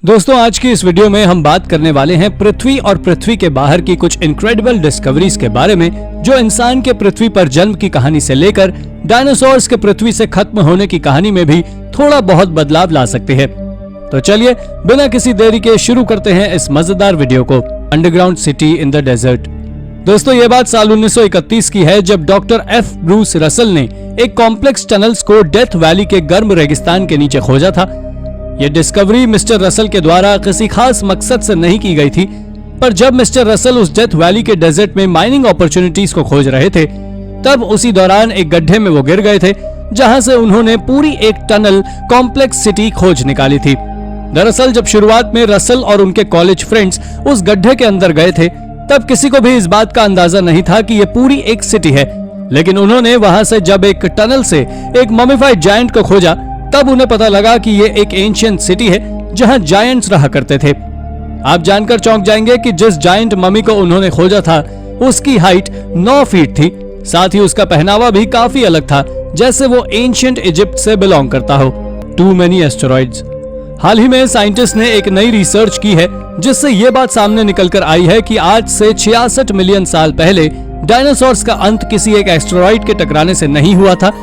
दोस्तों आज की इस वीडियो में हम बात करने वाले हैं पृथ्वी और पृथ्वी के बाहर की कुछ इनक्रेडिबल डिस्कवरीज के बारे में, जो इंसान के पृथ्वी पर जन्म की कहानी से लेकर डायनासोर्स के पृथ्वी से खत्म होने की कहानी में भी थोड़ा बहुत बदलाव ला सकती है। तो चलिए बिना किसी देरी के शुरू करते हैं इस मजेदार वीडियो को। Underground city in the desert. दोस्तों ये बात साल 1931 की है, जब डॉक्टर एफ ब्रूस रसल ने एक कॉम्प्लेक्स टनल्स को डेथ वैली के गर्म रेगिस्तान के नीचे खोजा था। यह डिस्कवरी मिस्टर रसल के द्वारा किसी खास मकसद से नहीं की गई थी, पर जब मिस्टर रसल उस डेथ वैली के डेजर्ट में माइनिंग अपॉर्चुनिटीज को खोज रहे थे, तब उसी दौरान एक गड्ढे में वो गिर गए थे, जहां से उन्होंने पूरी एक टनल कॉम्प्लेक्स सिटी खोज निकाली थी। दरअसल जब शुरुआत में रसल और उनके कॉलेज फ्रेंड्स उस गड्ढे के अंदर गए थे, तब किसी को भी इस बात का अंदाजा नहीं था कि यह पूरी एक सिटी है। लेकिन उन्होंने वहां से जब एक टनल से एक ममीफाइड जायंट को खोजा, तब उन्हें पता लगा कि ये एक एंशिएंट सिटी है जहां जायंट्स रहा करते थे। आप जानकर चौंक जाएंगे कि जिस जायंट ममी को उन्होंने खोजा था, उसकी हाइट 9 फीट थी। साथ ही उसका पहनावा भी काफी अलग था, जैसे वो एंशिएंट इजिप्ट से बिलोंग करता हो। Too many asteroids. हाल ही में साइंटिस्ट ने एक नई रिसर्च की है, जिससे ये बात सामने निकलकर आई है कि आज से 66 मिलियन साल पहले डायनासोर्स का अंत किसी एक एस्टेरॉइड के टकराने से नहीं हुआ था,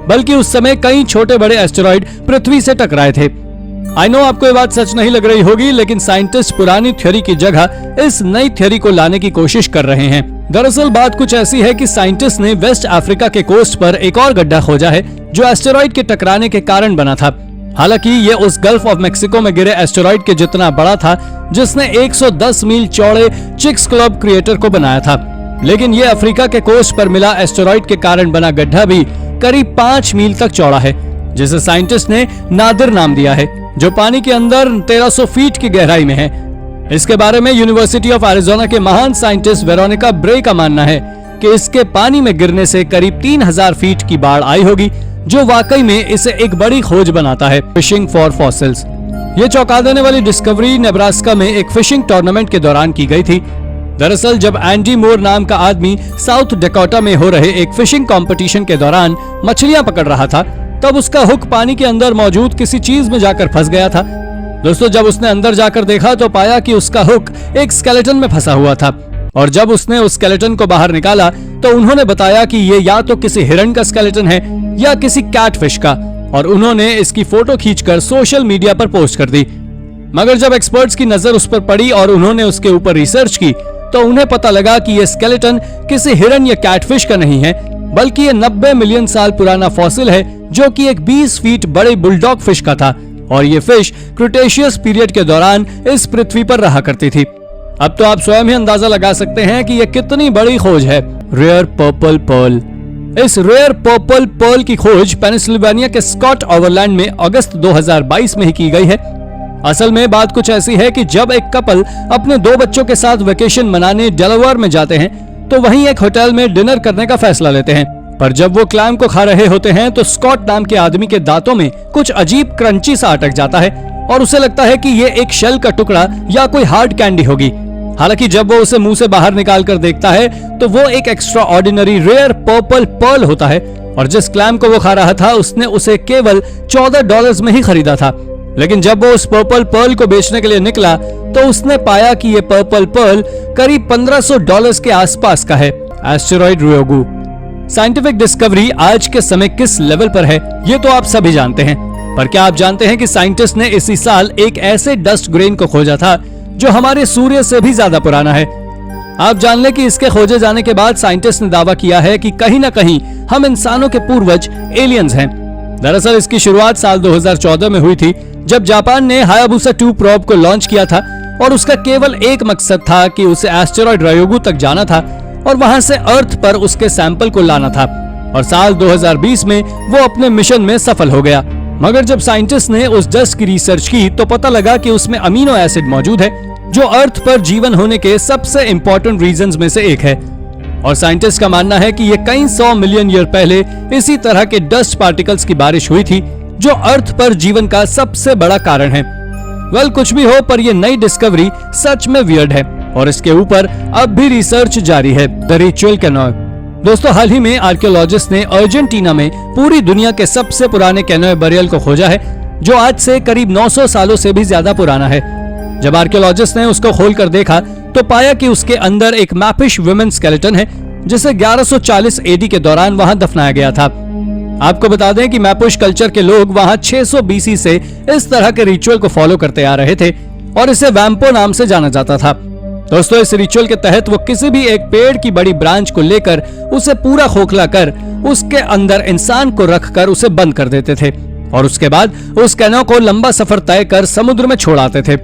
बल्कि उस समय कई छोटे बड़े एस्टेरॉइड पृथ्वी से टकराए थे। आई नो आपको ये बात सच नहीं लग रही होगी, लेकिन साइंटिस्ट पुरानी थ्योरी की जगह इस नई थ्योरी को लाने की कोशिश कर रहे हैं। दरअसल बात कुछ ऐसी है कि साइंटिस्ट ने वेस्ट अफ्रीका के कोस्ट पर एक और गड्ढा खोजा है, जो एस्टेरॉइड के टकराने के कारण बना था। हालांकि ये उस गल्फ ऑफ मेक्सिको में गिरे एस्टेरॉइड के जितना बड़ा था, जिसने 110 मील चौड़े चिक्सक्लॉप क्रिएटर को बनाया था। लेकिन ये अफ्रीका के कोस्ट पर मिला एस्टेरॉइड के कारण बना गड्ढा भी करीब 5 मील तक चौड़ा है, जिसे साइंटिस्ट ने नादिर नाम दिया है, जो पानी के अंदर 1300 फीट की गहराई में है। इसके बारे में यूनिवर्सिटी ऑफ एरिजोना के महान साइंटिस्ट वेरोनिका ब्रे का मानना है कि इसके पानी में गिरने से करीब 3000 फीट की बाढ़ आई होगी, जो वाकई में इसे एक बड़ी खोज बनाता है। Fishing for fossils. ये चौंका देने वाली डिस्कवरी नेब्रास्का में एक फिशिंग टूर्नामेंट के दौरान की गई थी। दरअसल जब एंडी मोर नाम का आदमी साउथ डकोटा में हो रहे एक फिशिंग कंपटीशन के दौरान मछलियां पकड़ रहा था, तब उसका हुक पानी के अंदर मौजूद किसी चीज में जाकर फंस गया था। दोस्तों जब उसने अंदर जाकर देखा तो पाया कि उसका हुक एक स्केलेटन में फंसा हुआ था, और जब उसने उस स्केलेटन को बाहर निकाला तो उन्होंने बताया कि ये या तो किसी हिरण का स्केलेटन है या किसी कैटफिश का, और उन्होंने इसकी फोटो खींचकर सोशल मीडिया पर पोस्ट कर दी। मगर जब एक्सपर्ट्स की नजर उस पर पड़ी और उन्होंने उसके ऊपर रिसर्च की, तो उन्हें पता लगा कि यह स्केलेटन किसी हिरन या कैटफिश का नहीं है, बल्कि ये 90 मिलियन साल पुराना फॉसिल है, जो कि एक 20 फीट बड़े बुलडॉग फिश का था, और ये फिश क्रिटेशियस पीरियड के दौरान इस पृथ्वी पर रहा करती थी। अब तो आप स्वयं ही अंदाजा लगा सकते हैं कि यह कितनी बड़ी खोज है। Rare purple pearl. इस रेयर पर्पल पर्ल की खोज पेनिसिल्वेनिया के स्कॉट ओवरलैंड में अगस्त 2022 में ही की गई है। असल में बात कुछ ऐसी है कि जब एक कपल अपने 2 बच्चों के साथ वेकेशन मनाने डेलावेयर में जाते हैं, तो वहीं एक होटल में डिनर करने का फैसला लेते हैं। पर जब वो क्लैम को खा रहे होते हैं, तो स्कॉट नाम के आदमी के दांतों में कुछ अजीब क्रंची सा अटक जाता है, और उसे लगता है कि ये एक शेल का टुकड़ा या कोई हार्ड कैंडी होगी। हालांकि जब वो उसे मुंह से बाहर निकाल कर देखता है, तो वो एक extraordinary rare purple pearl होता है, और जिस क्लैम को वो खा रहा था, उसने उसे केवल $14 में ही खरीदा था। लेकिन जब वो उस पर्पल पर्ल को बेचने के लिए निकला, तो उसने पाया कि ये पर्पल पर्ल करीब $1500 के आसपास का है। एस्टेरॉइड रियोगु। साइंटिफिक डिस्कवरी आज के समय किस लेवल पर है, ये तो आप सभी जानते हैं, पर क्या आप जानते हैं कि साइंटिस्ट ने इसी साल एक ऐसे डस्ट ग्रेन को खोजा था जो हमारे सूर्य से भी ज्यादा पुराना है। आप जान लें कि इसके खोजे जाने के बाद साइंटिस्ट ने दावा किया है कि कहीं ना कहीं हम इंसानों के पूर्वज एलियंस हैं। दरअसल इसकी शुरुआत साल 2014 में हुई थी, जब जापान ने हायाबुसा 2 प्रोब को लॉन्च किया था, और उसका केवल एक मकसद था कि उसे एस्टेरॉइड रियोगु तक जाना था और वहां से अर्थ पर उसके सैंपल को लाना था, और साल 2020 में वो अपने मिशन में सफल हो गया। मगर जब साइंटिस्ट ने उस डस्ट की रिसर्च की, तो पता लगा कि उसमें अमीनो एसिड मौजूद है, जो अर्थ पर जीवन होने के सबसे इंपॉर्टेंट रीजंस में से एक है। और साइंटिस्ट का मानना है कि ये कई 100 मिलियन ईयर पहले इसी तरह के डस्ट पार्टिकल्स की बारिश हुई थी, जो अर्थ पर जीवन का सबसे बड़ा कारण है। वेल कुछ भी हो, पर यह नई डिस्कवरी सच में वियर्ड है, और इसके ऊपर अब भी रिसर्च जारी है। The ritual canoe. दोस्तों हाल ही में आर्कियोलॉजिस्ट ने अर्जेंटीना में पूरी दुनिया के सबसे पुराने कैनोय बरियल को खोजा है, जो आज से करीब 900 सालों से भी ज्यादा पुराना है। जब आर्कियोलॉजिस्ट ने उसको खोलकर देखा तो पाया कि उसके अंदर एक मैपिश वुमेन स्केलेटन है जिसे 1140 एडी के दौरान वहां दफनाया गया था। आपको बता दें कि मैपुश कल्चर के लोग वहां 600 बीसी से इस तरह के रिचुअल को फॉलो करते आ रहे थे और इसे वैम्पो नाम से जाना जाता था। दोस्तों, इस रिचुअल के तहत वो किसी भी एक पेड़ की बड़ी ब्रांच को लेकर उसे पूरा खोखला कर उसके अंदर इंसान को रखकर उसे बंद कर देते थे और उसके बाद उस कैनो को लंबा सफर तय कर समुद्र में छोड़ आते थे।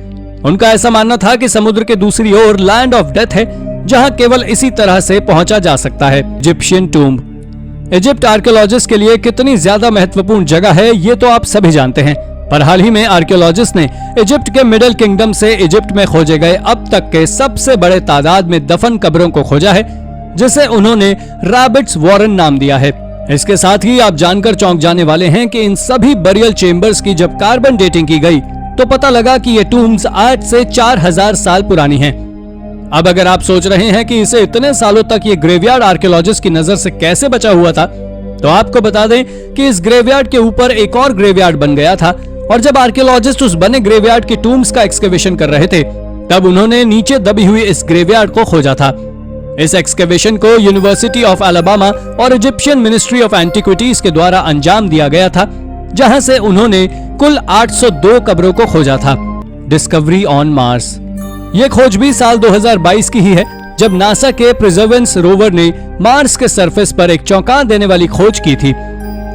उनका ऐसा मानना था कि समुद्र के दूसरी ओर लैंड ऑफ डेथ है जहां केवल इसी तरह से पहुंचा जा सकता है। Egyptian tomb. इजिप्ट आर्कियोलॉजिस्ट के लिए कितनी ज्यादा महत्वपूर्ण जगह है ये तो आप सभी जानते हैं, पर हाल ही में आर्कियोलॉजिस्ट ने इजिप्ट के मिडिल किंगडम से इजिप्ट में खोजे गए अब तक के सबसे बड़े तादाद में दफन कब्रों को खोजा है, जिसे उन्होंने रैबिट्स वॉरन नाम दिया है। इसके साथ ही आप जानकर चौंक जाने वाले हैं कि इन सभी बरियल चेम्बर्स की जब कार्बन डेटिंग की गई तो पता लगा कि ये टूम्स आज से 4000 साल पुरानी हैं। अब अगर आप सोच रहे हैं कि इसे इतने सालों तक ये ग्रेवयार्ड आर्कियोलॉजिस्ट की नजर से कैसे बचा हुआ था, तो आपको बता दें कि इस ग्रेवयार्ड के ऊपर एक और ग्रेवयार्ड बन गया था और जब आर्कियोलॉजिस्ट उस बने ग्रेवयार्ड के टूम्स का एक्सकेवेशन कर रहे थे तब उन्होंने नीचे दबी हुई इस ग्रेवयार्ड को खोजा था। इस एक्सकेवेशन को यूनिवर्सिटी ऑफ अलाबामा और इजिप्शियन मिनिस्ट्री ऑफ एंटिक्विटीज के द्वारा अंजाम दिया गया था, जहां से उन्होंने कुल 802 कब्रों को खोजा था। Discovery on Mars. ये खोज भी साल 2022 की ही है, जब नासा के प्रिजर्वेंस रोवर ने मार्स के सरफेस पर एक चौंका देने वाली खोज की थी।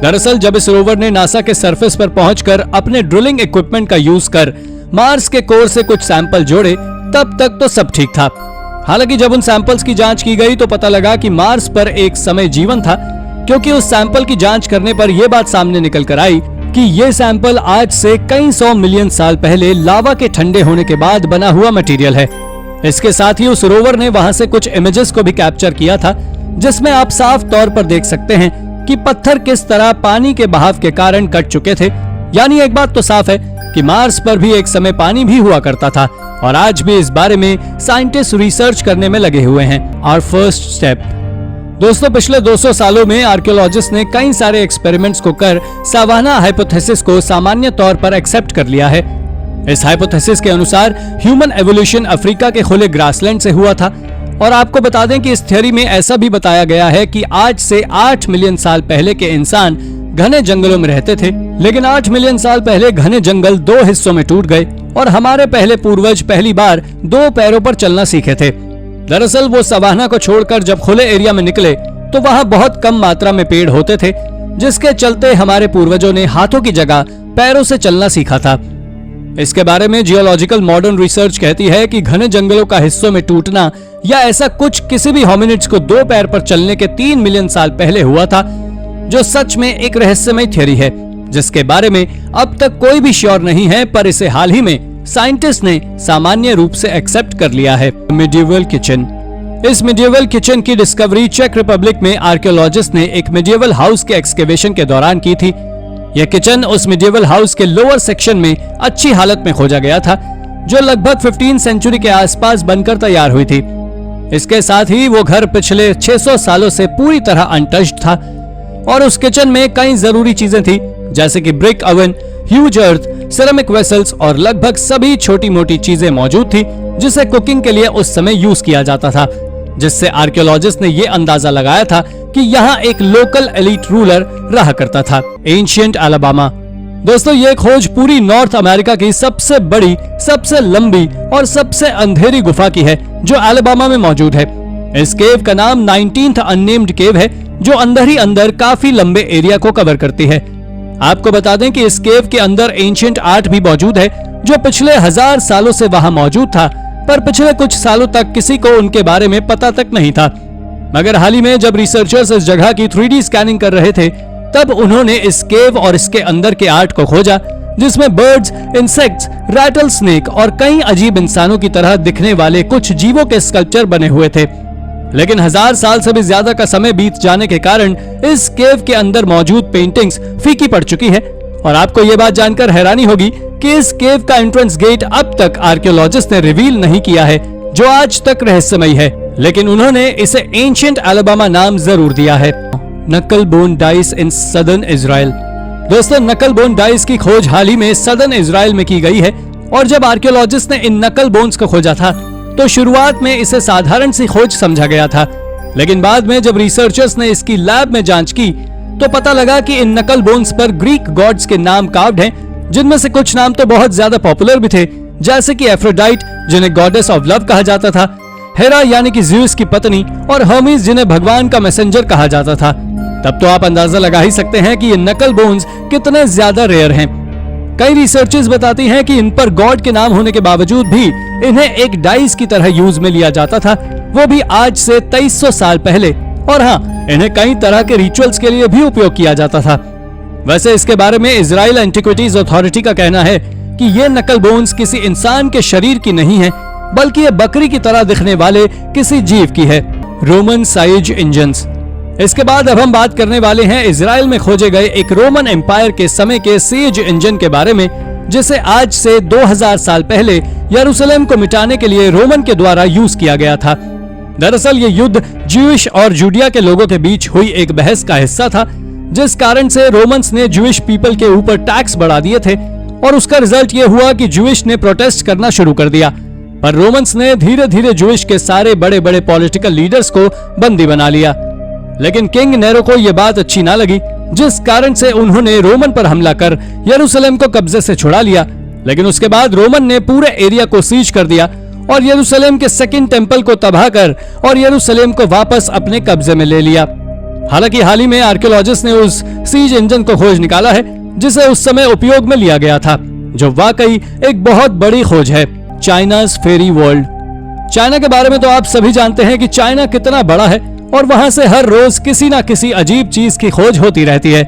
दरअसल जब इस रोवर ने नासा के सरफेस पर पहुंचकर अपने ड्रिलिंग इक्विपमेंट का यूज कर मार्स के कोर से कुछ सैंपल जोड़े, तब तक तो सब ठीक था। हालांकि जब उन सैंपल्स की जांच की गई तो पता लगा कि मार्स पर एक समय जीवन था, क्योंकि उस सैंपल की जांच करने पर यह बात सामने निकल कर आई कि ये सैंपल आज से कई 100 मिलियन साल पहले लावा के ठंडे होने के बाद बना हुआ मटेरियल है। इसके साथ ही उस रोवर ने वहां से कुछ इमेजेस को भी कैप्चर किया था, जिसमें आप साफ तौर पर देख सकते हैं कि पत्थर किस तरह पानी के बहाव के कारण कट चुके थे। यानी एक बात तो साफ है कि मार्स पर भी एक समय पानी भी हुआ करता था और आज भी इस बारे में साइंटिस्ट रिसर्च करने में लगे हुए हैं। Our first step. दोस्तों, पिछले 200 सालों में आर्कियोलॉजिस्ट ने कई सारे एक्सपेरिमेंट्स को कर सावाना हाइपोथेसिस को सामान्य तौर पर एक्सेप्ट कर लिया है। इस हाइपोथेसिस के अनुसार ह्यूमन एवोल्यूशन अफ्रीका के खुले ग्रासलैंड से हुआ था और आपको बता दें कि इस थ्योरी में ऐसा भी बताया गया है कि आज से 8 मिलियन साल पहले के इंसान घने जंगलों में रहते थे, लेकिन 8 मिलियन साल पहले घने जंगल 2 हिस्सों में टूट गए और हमारे पहले पूर्वज पहली बार 2 पैरों पर चलना सीखे थे। दरअसल वो सवाना को छोड़कर जब खुले एरिया में निकले तो वहाँ बहुत कम मात्रा में पेड़ होते थे, जिसके चलते हमारे पूर्वजों ने हाथों की जगह पैरों से चलना सीखा था। इसके बारे में जियोलॉजिकल मॉडर्न रिसर्च कहती है कि घने जंगलों का हिस्सों में टूटना या ऐसा कुछ किसी भी होमिनिड्स को 2 पैर पर चलने के 3 मिलियन साल पहले हुआ था, जो सच में एक रहस्यमय थ्योरी है जिसके बारे में अब तक कोई भी श्योर नहीं है, पर इसे हाल ही में साइंटिस्ट ने सामान्य रूप से एक्सेप्ट कर लिया है। Medieval kitchen. इस मिडिएवल किचन की डिस्कवरी चेक रिपब्लिक में आर्कियोलॉजिस्ट ने एक मिडिएवल हाउस के एक्सकेवेशन के दौरान की थी। यह किचन उस मिडिएवल हाउस के लोअर सेक्शन में अच्छी हालत में खोजा गया था, जो लगभग 15 सेंचुरी के आसपास बनकर तैयार हुई थी। इसके साथ ही वो घर पिछले 600 सालों से पूरी तरह अनटच्ड था और उस किचन में कई जरूरी चीजें थी, जैसे कि ब्रिक ओवन, ह्यूज अर्थ, सिरेमिक वेसल्स और लगभग सभी छोटी मोटी चीजें मौजूद थी जिसे कुकिंग के लिए उस समय यूज किया जाता था, जिससे आर्कियोलॉजिस्ट ने यह अंदाजा लगाया था कि यहाँ एक लोकल एलीट रूलर रहा करता था। Ancient Alabama. दोस्तों, ये खोज पूरी नॉर्थ अमेरिका की सबसे बड़ी, सबसे लंबी और सबसे अंधेरी गुफा की है, जो अलाबामा में मौजूद है। इस केव का नाम 19th अननेम्ड केव है, जो अंदर ही अंदर काफी लंबे एरिया को कवर करती है। आपको बता दें कि इस केव के अंदर एंशिएंट आर्ट भी मौजूद है, जो पिछले 1000 सालों से वहां मौजूद था, पर पिछले कुछ सालों तक किसी को उनके बारे में पता तक नहीं था। मगर हाल ही में जब रिसर्चर्स इस जगह की 3D स्कैनिंग कर रहे थे, तब उन्होंने इस केव और इसके अंदर के आर्ट को खोजा, जिसमें बर्ड्स, इंसेक्ट्स, रैटल स्नेक और कई अजीब इंसानों की तरह दिखने वाले कुछ जीवों के स्कल्पचर बने हुए थे। लेकिन 1000 साल से भी ज्यादा का समय बीत जाने के कारण इस केव के अंदर मौजूद पेंटिंग्स फीकी पड़ चुकी है। और आपको ये बात जानकर हैरानी होगी कि इस केव का एंट्रेंस गेट अब तक आर्कियोलॉजिस्ट ने रिवील नहीं किया है, जो आज तक रहस्यमयी है, लेकिन उन्होंने इसे एंशिएंट अलाबामा नाम जरूर दिया है। नक्कल bone dice in southern Israel. दोस्तों, नकल बोन डाइस की खोज हाल ही में सदर्न इजराइल में की गई है और जब आर्कियोलॉजिस्ट ने इन नकल बोन्स को खोजा था तो शुरुआत में इसे साधारण सी खोज समझा गया था, लेकिन बाद में जब रिसर्चर्स ने इसकी लैब में जांच की तो पता लगा कि इन नकल बोन्स पर ग्रीक गॉड्स के नाम कार्व्ड हैं, जिनमें से कुछ नाम तो बहुत ज्यादा पॉपुलर भी थे, जैसे कि एफ्रोडाइट जिन्हें गॉडेस ऑफ लव कहा जाता था, हेरा यानी कि ज़्यूस की पत्नी, और हर्मीज जिन्हें भगवान का मैसेंजर कहा जाता था। तब तो आप अंदाजा लगा ही सकते हैं कि ये नकल बोन्स कितने ज्यादा रेयर हैं। कई रिसर्चेस बताती हैं कि इन पर गॉड के नाम होने के बावजूद भी इन्हें एक डाइस की तरह यूज में लिया जाता था, वो भी आज से 2300 साल पहले। और हाँ, इन्हें कई तरह के रिचुअल्स के लिए भी उपयोग किया जाता था। वैसे इसके बारे में इजराइल एंटिक्विटीज अथॉरिटी का कहना है कि ये नकल बोन्स किसी इंसान के शरीर की नहीं है, बल्कि ये बकरी की तरह दिखने वाले किसी जीव की है। Roman size engines. इसके बाद अब हम बात करने वाले हैं इजराइल में खोजे गए एक रोमन एम्पायर के समय के सेज इंजन के बारे में, जिसे आज से 2000 साल पहले यरूशलेम को मिटाने के लिए रोमन के द्वारा यूज किया गया था। दरअसल ये युद्ध ज्यूइश और जूडिया के लोगों के बीच हुई एक बहस का हिस्सा था, जिस कारण से रोमन्स ने ज्यूइश पीपल के ऊपर टैक्स बढ़ा दिए थे और उसका रिजल्ट ये हुआ कि ज्यूइश ने प्रोटेस्ट करना शुरू कर दिया। पर रोमन्स ने धीरे धीरे ज्यूइश के सारे बड़े बड़े पॉलिटिकल लीडर्स को बंदी बना लिया, लेकिन किंग नेरो को यह बात अच्छी ना लगी, जिस कारण से उन्होंने रोमन पर हमला कर यरूशलेम को कब्जे से छुड़ा लिया। लेकिन उसके बाद रोमन ने पूरे एरिया को सीज कर दिया और यरूशलेम के सेकंड टेंपल को तबाह कर और यरूशलेम को वापस अपने कब्जे में ले लिया। हालांकि हाल ही में आर्कियोलॉजिस्ट ने उस सीज इंजन को खोज निकाला है जिसे उस समय उपयोग में लिया गया था, जो वाकई एक बहुत बड़ी खोज है। चाइना's फेरी वर्ल्ड। चाइना के बारे में तो आप सभी जानते हैं कि चाइना कितना बड़ा है और वहां से हर रोज किसी ना किसी अजीब चीज की खोज होती रहती है।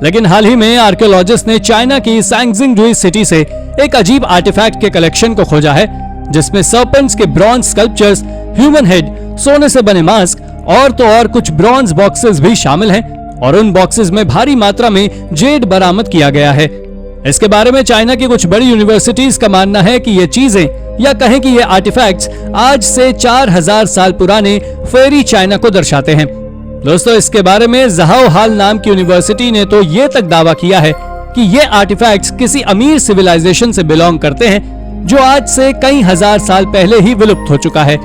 लेकिन हाल ही में आर्कियोलॉजिस्ट ने चाइना की सैंगजिंग सिटी से एक अजीब आर्टिफैक्ट के कलेक्शन को खोजा है, जिसमें सर्पेंट्स के ब्रॉन्ज स्कल्पचर्स, ह्यूमन हेड, सोने से बने मास्क और तो और कुछ ब्रॉन्ज बॉक्सेस भी शामिल हैं और उन बॉक्सेस में भारी मात्रा में जेड बरामद किया गया है। इसके बारे में चाइना की कुछ बड़ी यूनिवर्सिटीज का मानना है कि ये चीजें या कहें कि ये आर्टिफैक्ट्स आज से 4000 साल पुराने फेरी चाइना को दर्शाते हैं। दोस्तों, इसके बारे में ज़हाओ हाल नाम की यूनिवर्सिटी ने तो ये तक दावा किया है कि ये आर्टिफैक्ट्स किसी अमीर सिविलाइजेशन से बिलोंग करते हैं जो आज से कई हजार साल पहले ही विलुप्त हो चुका है।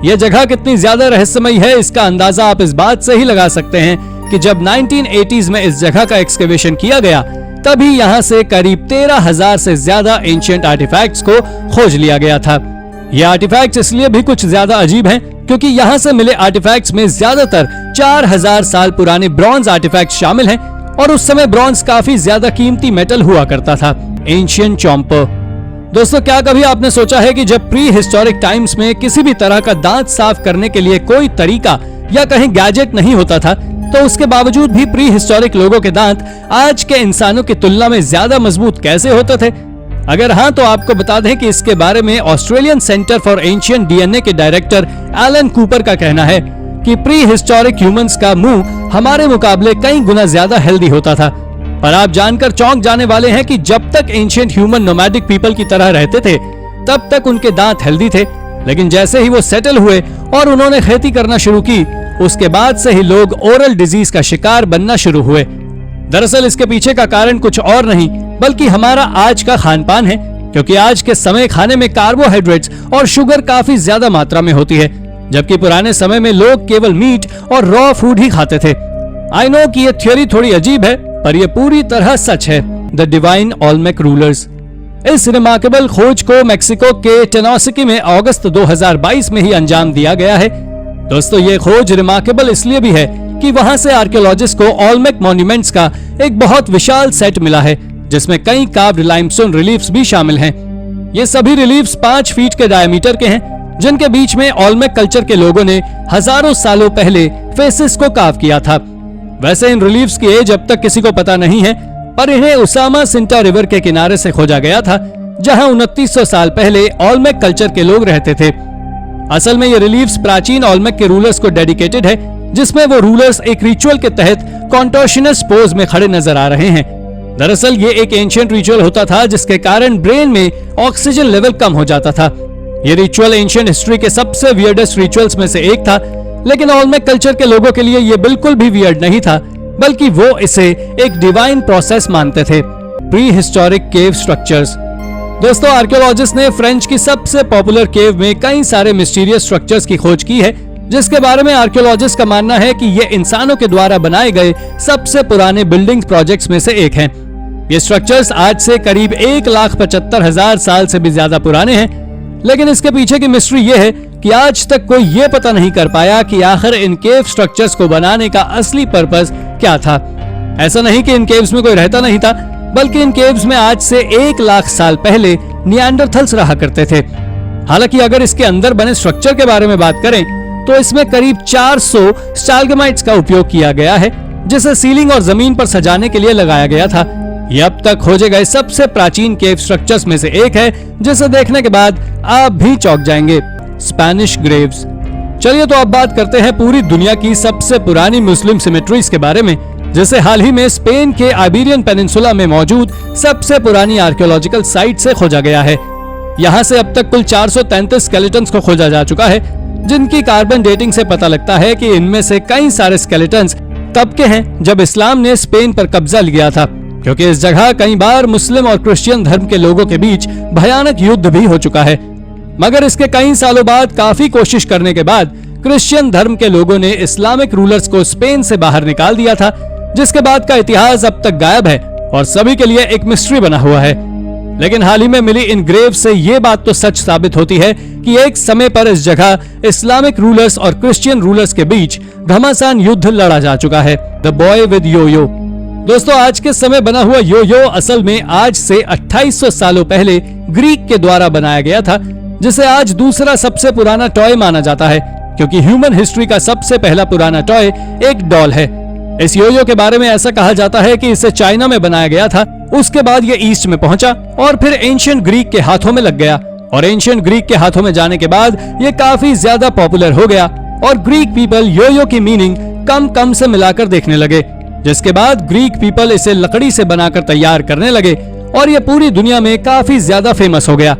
यह जगह कितनी ज्यादा रहस्यमयी है इसका अंदाजा आप इस बात से ही लगा सकते हैं कि जब 1980s में इस जगह का एक्सकेवेशन किया गया तभी यहाँ से करीब 13,000 से ज्यादा एंशिएंट आर्टिफैक्ट्स को खोज लिया गया था। ये आर्टिफैक्ट्स इसलिए भी कुछ ज्यादा अजीब हैं क्योंकि यहाँ से मिले आर्टिफैक्ट्स में ज्यादातर 4000 साल पुराने ब्रॉन्ज आर्टिफैक्ट्स शामिल हैं और उस समय ब्रॉन्ज काफी ज्यादा कीमती मेटल हुआ करता था। एंशिएंट चॉम्पर। दोस्तों, क्या कभी आपने सोचा है कि जब प्री हिस्टोरिक टाइम्स में किसी भी तरह का दांत साफ करने के लिए कोई तरीका या कहीं गैजेट नहीं होता था तो उसके बावजूद भी प्री हिस्टोरिक लोगों के दांत आज के इंसानों की तुलना में ज्यादा मजबूत कैसे होते थे? अगर हाँ, तो आपको बता दें कि इसके बारे में Australian centre for ancient DNA के डायरेक्टर एलन कूपर का कहना है कि प्री हिस्टोरिक ह्यूमंस का मुंह हमारे मुकाबले कई गुना ज्यादा हेल्दी होता था। पर आप जानकर चौंक जाने वाले हैं कि जब तक एंशिएंट ह्यूमन नोमैडिक पीपल की तरह रहते थे तब तक उनके दांत हेल्दी थे, लेकिन जैसे ही वो सेटल हुए और उन्होंने खेती करना शुरू की उसके बाद से ही लोग ओरल डिजीज का शिकार बनना शुरू हुए। दरअसल इसके पीछे का कारण कुछ और नहीं बल्कि हमारा आज का खान पान है, क्योंकि आज के समय खाने में कार्बोहाइड्रेट्स और शुगर काफी ज्यादा मात्रा में होती है, जबकि पुराने समय में लोग केवल मीट और रॉ फूड ही खाते थे। आई नो कि ये थ्योरी थोड़ी अजीब है पर यह पूरी तरह सच है। The divine Olmec rulers. इस रिमार्केबल खोज को मेक्सिको के टेनोसिकी में अगस्त 2022 में ही अंजाम दिया गया है। दोस्तों, ये खोज रिमार्केबल इसलिए भी है कि वहां से आर्कियोलॉजिस्ट को ओल्मेक मॉन्यूमेंट्स का एक बहुत विशाल सेट मिला है जिसमें कई कार्व्ड लाइमस्टोन रिलीफ्स भी शामिल हैं। ये सभी रिलीफ्स 5 फीट के डायमीटर के हैं जिनके बीच में ओल्मेक कल्चर के लोगों ने हजारों सालों पहले फेसेस को कार्व किया था। वैसे इन रिलीफ्स की एज अब तक किसी को पता नहीं है, पर इन्हें उसामा सिंटा रिवर के किनारे से खोजा गया था जहां 2900 साल पहले ओल्मेक कल्चर के लोग रहते थे। असल में ये रिलीफ्स प्राचीन ओल्मेक के रूलर्स को डेडिकेटेड है, जिसमें वो रूलर्स एक रिचुअल के तहत कॉन्टोर्शनस पोज में खड़े नजर आ रहे हैं। दरअसल ये एक एंशिएंट रिचुअल होता था जिसके कारण ब्रेन में ऑक्सीजन लेवल कम हो जाता था। ये रिचुअल एंशिएंट हिस्ट्री के सबसे वियर्डेस्ट रिचुअल्स में से एक था, लेकिन ओल्मेक कल्चर के लोगों के लिए ये बिल्कुल भी वियर्ड नहीं था बल्कि वो इसे एक डिवाइन प्रोसेस मानते थे। प्री हिस्टोरिक केव स्ट्रक्चर्स। दोस्तों, आर्कियोलॉजिस्ट ने फ्रेंच की सबसे पॉपुलर केव में कई सारे मिस्टीरियस स्ट्रक्चर्स की खोज की है, जिसके बारे में आर्कियोलॉजिस्ट का मानना है कि ये इंसानों के द्वारा बनाए गए सबसे पुराने बिल्डिंग प्रोजेक्ट्स में से एक हैं। ये स्ट्रक्चर्स आज से करीब 1,75,000 साल से भी ज्यादा पुराने हैं, लेकिन इसके पीछे की मिस्ट्री ये है कि आज तक कोई ये पता नहीं कर पाया कि आखिर इन केव स्ट्रक्चर्स को बनाने का असली पर्पस क्या था। ऐसा नहीं कि इन केव्स में कोई रहता नहीं था, बल्कि इन केव्स में आज से 1 लाख साल पहले निएंडरथल्स रहा करते थे। हालांकि अगर इसके अंदर बने स्ट्रक्चर के बारे में बात करें तो इसमें करीब 400 स्टालगमाइट्स का उपयोग किया गया है, जिसे सीलिंग और जमीन पर सजाने के लिए लगाया गया था। यह अब तक खोजे गए सबसे प्राचीन केव स्ट्रक्चर्स में से एक है, जिसे देखने के बाद आप भी चौंक जाएंगे। Spanish Graves. चलिए तो अब बात करते हैं पूरी दुनिया की सबसे पुरानी मुस्लिम सिमेट्रीज के बारे में, जिसे हाल ही में स्पेन के आइबेरियन पेनिनसुला में मौजूद सबसे पुरानी आर्कियोलॉजिकल साइट से खोजा गया है। यहाँ से अब तक कुल 433 स्केलेटन्स को खोजा जा चुका है, जिनकी कार्बन डेटिंग से पता लगता है कि इनमें से कई सारे स्केलेटन्स तब के हैं जब इस्लाम ने स्पेन पर कब्जा लिया था, क्योंकि इस जगह कई बार मुस्लिम और क्रिश्चियन धर्म के लोगों के बीच भयानक युद्ध भी हो चुका है। मगर इसके कई सालों बाद काफी कोशिश करने के बाद क्रिश्चियन धर्म के लोगों ने इस्लामिक रूलर्स को स्पेन से बाहर निकाल दिया था, जिसके बाद का इतिहास अब तक गायब है और सभी के लिए एक मिस्ट्री बना हुआ है। लेकिन हाल ही में मिली इन ग्रेव से ये बात तो सच साबित होती है कि एक समय पर इस जगह इस्लामिक रूलर्स और क्रिश्चियन रूलर्स के बीच घमासान युद्ध लड़ा जा चुका है। The boy with yo yo. दोस्तों, आज के समय बना हुआ यो-यो असल में आज से 2800 सालों पहले ग्रीक के द्वारा बनाया गया था, जिसे आज दूसरा सबसे पुराना टॉय माना जाता है, क्योंकि ह्यूमन हिस्ट्री का सबसे पहला पुराना टॉय एक डॉल है। इस यो-यो के बारे में ऐसा कहा जाता है कि इसे चाइना में बनाया गया था, उसके बाद ये ईस्ट में पहुंचा और फिर एंशिएंट ग्रीक के हाथों में लग गया, और एंशिएंट ग्रीक के हाथों में जाने के बाद ये काफी ज्यादा पॉपुलर हो गया और ग्रीक पीपल यो-यो की मीनिंग कम कम से मिलाकर देखने लगे, जिसके बाद ग्रीक पीपल इसे लकड़ी से बनाकर तैयार करने लगे और ये पूरी दुनिया में काफी ज्यादा फेमस हो गया।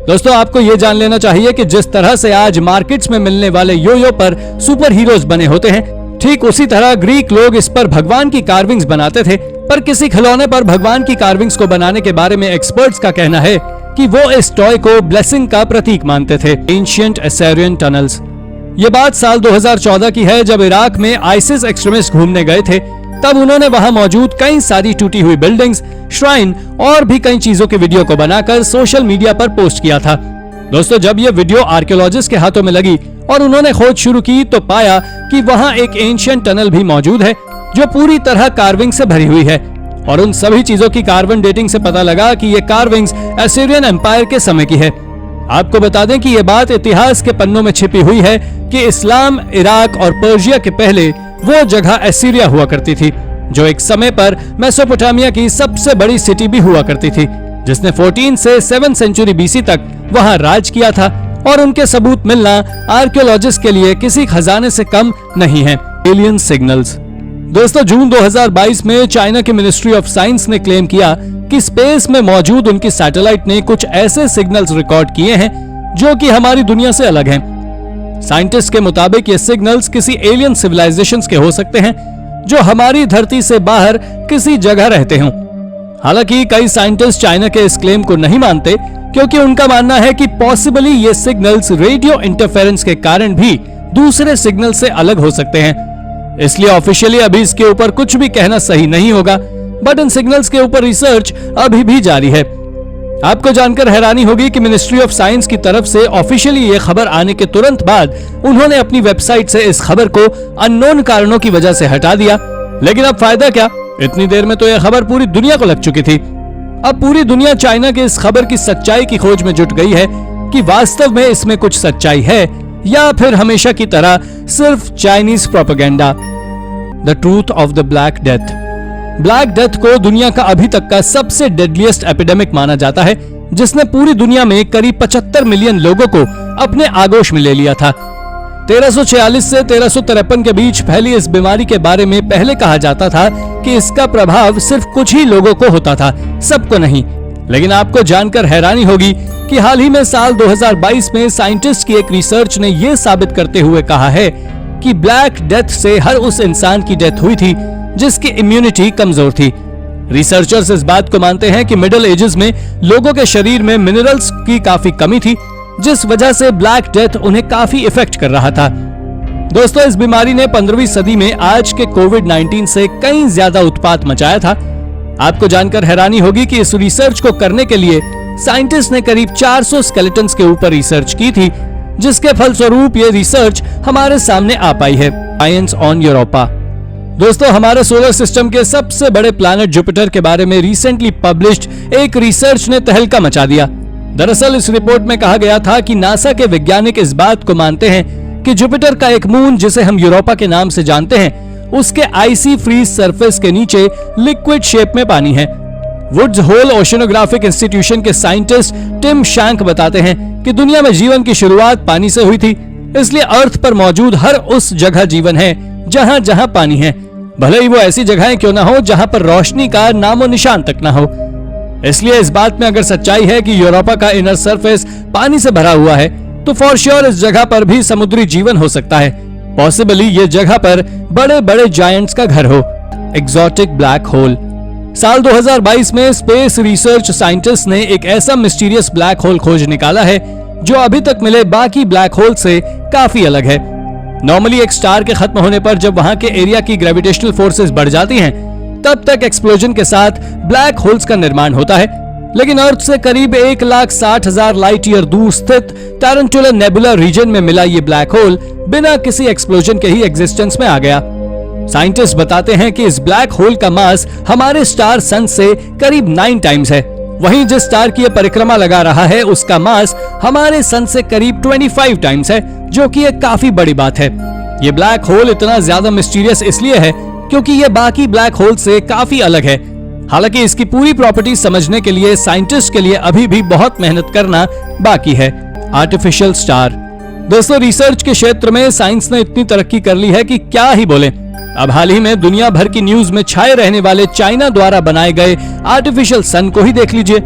दोस्तों, आपको ये जान लेना चाहिए कि जिस तरह से आज मार्केट्स में मिलने वाले यो-यो पर सुपर हीरोज बने होते हैं, ठीक उसी तरह ग्रीक लोग इस पर भगवान की कार्विंग्स बनाते थे। पर किसी खिलौने पर भगवान की कार्विंग्स को बनाने के बारे में एक्सपर्ट्स का कहना है कि वो इस टॉय को ब्लेसिंग का प्रतीक मानते थे। Ancient Assyrian tunnels. ये बात साल 2014 की है, जब इराक में आइसिस एक्सट्रीमिस्ट घूमने गए थे। तब उन्होंने वहां मौजूद कई सारी टूटी हुई बिल्डिंग्स, श्राइन और भी कई चीजों के वीडियो को बनाकर सोशल मीडिया पर पोस्ट किया था। दोस्तों, जब ये वीडियो आर्कियोलॉजिस्ट के हाथों में लगी और उन्होंने खोज शुरू की तो पाया कि वहां एक एंशिएंट टनल भी मौजूद है, जो पूरी तरह कार्विंग से भरी हुई है, और उन सभी चीजों की कार्बन डेटिंग से पता लगा कि ये कार्विंग्स असीरियन एम्पायर के समय की है। आपको बता दें कि ये बात इतिहास के पन्नों में छिपी हुई है कि इस्लाम, इराक और पर्शिया के पहले वो जगह असीरिया हुआ करती थी, जो एक समय पर मेसोपोटामिया की सबसे बड़ी सिटी भी हुआ करती थी, जिसने 14 से 7 सेंचुरी बीसी तक वहां राज किया था, और उनके सबूत मिलना आर्कियोलॉजिस्ट के लिए किसी खजाने से कम नहीं है। Alien signals. दोस्तों, जून 2022 में चाइना की मिनिस्ट्री ऑफ साइंस ने क्लेम किया कि स्पेस में मौजूद उनकी सैटेलाइट ने कुछ ऐसे सिग्नल्स रिकॉर्ड किए हैं जो कि हमारी दुनिया से अलग हैं। साइंटिस्ट के मुताबिक ये सिग्नल्स किसी एलियन सिविलाइजेशंस के हो सकते हैं जो हमारी धरती से बाहर किसी जगह रहते हों। हालांकि कई साइंटिस्ट चाइना के इस क्लेम को नहीं मानते, क्योंकि उनका मानना है कि पॉसिबली ये सिग्नल्स रेडियो इंटरफेरेंस के कारण भी दूसरे सिग्नल से अलग हो सकते हैं। इसलिए ऑफिशियली अभी इसके ऊपर कुछ भी कहना सही नहीं होगा, बट इन सिग्नल्स के ऊपर रिसर्च अभी भी जारी है। आपको जानकर हैरानी होगी कि मिनिस्ट्री ऑफ साइंस की तरफ से ऑफिशियली ये खबर आने के तुरंत बाद उन्होंने अपनी वेबसाइट से इस खबर को अननोन कारणों की वजह से हटा दिया। लेकिन अब फायदा क्या, इतनी देर में तो यह खबर पूरी दुनिया को लग चुकी थी। अब पूरी दुनिया चाइना के इस खबर की सच्चाई की खोज में जुट गई है कि वास्तव में इसमें कुछ सच्चाई है या फिर हमेशा की तरह सिर्फ Chinese propaganda. The truth of the black death. Black death को दुनिया का अभी तक का सबसे डेडलीस्ट एपिडेमिक माना जाता है, जिसने पूरी दुनिया में करीब 75 मिलियन लोगों को अपने आगोश में ले लिया था। 1346 से 1353 के बीच फैली इस बीमारी के बारे में पहले कहा जाता था कि इसका प्रभाव सिर्फ कुछ ही लोगों को होता था, सबको नहीं। लेकिन आपको जानकर हैरानी होगी कि हाल ही में साल 2022 में साइंटिस्ट की एक रिसर्च ने यह साबित करते हुए कहा है कि ब्लैक डेथ से हर उस इंसान की डेथ हुई थी जिसकी इम्यूनिटी कमजोर थी। रिसर्चर्स इस बात को मानते हैं कि मिडिल एजेस में लोगों के शरीर में मिनरल्स की काफी कमी थी, जिस वजह से ब्लैक डेथ उन्हें काफी इफेक्ट कर रहा था। दोस्तों, इस बीमारी ने 15वीं सदी में आज के कोविड-19 से कहीं ज्यादा उत्पात मचाया था। आपको जानकर हैरानी होगी कि इस रिसर्च को करने के लिए साइंटिस्ट ने करीब 400 स्केलेटन्स के ऊपर रिसर्च की थी, जिसके फलस्वरूप ये रिसर्च हमारे सामने आ पाई है। Science on Europa. दोस्तों, हमारे सोलर सिस्टम के सबसे बड़े प्लैनेट जुपिटर के बारे में रिसेंटली पब्लिश्ड एक रिसर्च ने तहलका मचा दिया। दरअसल इस रिपोर्ट में कहा गया था कि नासा के वैज्ञानिक इस बात को मानते हैं कि जुपिटर का एक मून, जिसे हम यूरोपा के नाम से जानते हैं, उसके आइसी फ्रीज सरफेस के नीचे लिक्विड शेप में पानी है। वुड्स होल ओशनोग्राफिक इंस्टीट्यूशन के साइंटिस्ट टिम शैंक बताते हैं कि दुनिया में जीवन की शुरुआत पानी से हुई थी, इसलिए अर्थ पर मौजूद हर उस जगह जीवन है जहां जहां पानी है, भले ही वो ऐसी जगहें क्यों ना हो जहां पर रोशनी का नामो निशान तक ना हो। इसलिए इस बात में अगर सच्चाई है कि यूरोपा का इनर सरफेस पानी से भरा हुआ है, तो फॉर श्योर इस जगह पर भी समुद्री जीवन हो सकता है। पॉसिबली ये जगह पर बड़े बड़े जायंट्स का घर हो। Exotic black hole. साल 2022 में स्पेस रिसर्च साइंटिस्ट ने एक ऐसा मिस्टीरियस ब्लैक होल खोज निकाला है जो अभी तक मिले बाकी ब्लैक होल से काफी अलग है। नॉर्मली एक स्टार के खत्म होने पर जब वहां के एरिया की ग्रेविटेशनल फोर्सेस बढ़ जाती हैं, तब तक एक्सप्लोजन के साथ ब्लैक होल्स का निर्माण होता है। लेकिन अर्थ से करीब 1,60,000 लाइट ईयर दूर स्थित टारंटुला नेबुला रीजन में मिला ये ब्लैक होल बिना किसी एक्सप्लोजन के ही एग्जिस्टेंस में आ गया। साइंटिस्ट बताते हैं कि इस ब्लैक होल का मास हमारे स्टार सन से करीब 9 टाइम्स है। वहीं जिस स्टार की ये परिक्रमा लगा रहा है, उसका मास हमारे सन से करीब 25 टाइम्स है, जो कि एक काफी बड़ी बात है। ये ब्लैक होल इतना ज्यादा मिस्टीरियस इसलिए है क्योंकि ये बाकी ब्लैक होल से काफी अलग है। हालांकि इसकी पूरी प्रॉपर्टी समझने के लिए साइंटिस्ट के लिए अभी भी बहुत मेहनत करना बाकी है। Artificial star. दोस्तों, रिसर्च के क्षेत्र में साइंस ने इतनी तरक्की कर ली है कि क्या ही बोले। अब हाल ही में दुनिया भर की न्यूज में छाए रहने वाले चाइना द्वारा बनाए गए आर्टिफिशियल सन को ही देख लीजिए।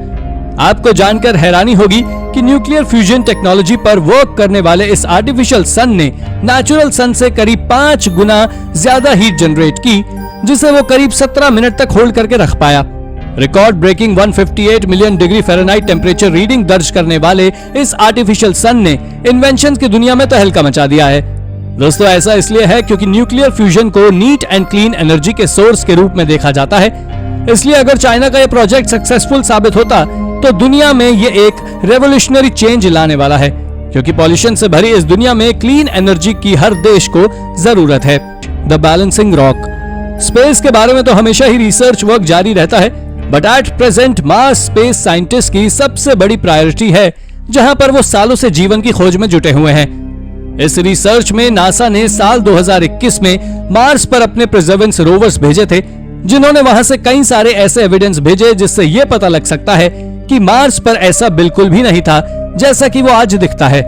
आपको जानकर हैरानी होगी कि न्यूक्लियर फ्यूजन टेक्नोलॉजी पर वर्क करने वाले इस आर्टिफिशियल सन ने नेचुरल सन से करीब 5 गुना ज्यादा हीट जनरेट की, जिसे वो करीब 17 मिनट तक होल्ड करके रख पाया। Record breaking 158 million degree Fahrenheit temperature reading दर्ज करने वाले इस आर्टिफिशियल सन ने इन्वेंशन की दुनिया में तहलका मचा दिया है। दोस्तों, ऐसा इसलिए है क्योंकि न्यूक्लियर फ्यूजन को नीट एंड क्लीन एनर्जी के सोर्स के रूप में देखा जाता है। इसलिए अगर चाइना का यह प्रोजेक्ट सक्सेसफुल साबित होता तो दुनिया में ये एक रेवोल्यूशनरी चेंज लाने वाला है, क्योंकि पॉल्यूशन से भरी इस दुनिया में क्लीन एनर्जी की हर देश को जरूरत है। The balancing rock. स्पेस के बारे में तो हमेशा ही रिसर्च वर्क जारी रहता है, but at present Mars space scientist की सबसे बड़ी प्रायोरिटी है, जहां पर वो सालों से जीवन की खोज में जुटे हुए हैं। इस रिसर्च में नासा ने साल 2021 में मार्स पर अपने परसेवरेंस रोवर्स भेजे थे, जिन्होंने वहां से कई सारे ऐसे एविडेंस भेजे जिससे यह पता लग सकता है कि मार्स पर ऐसा बिल्कुल भी नहीं था जैसा कि वो आज दिखता है।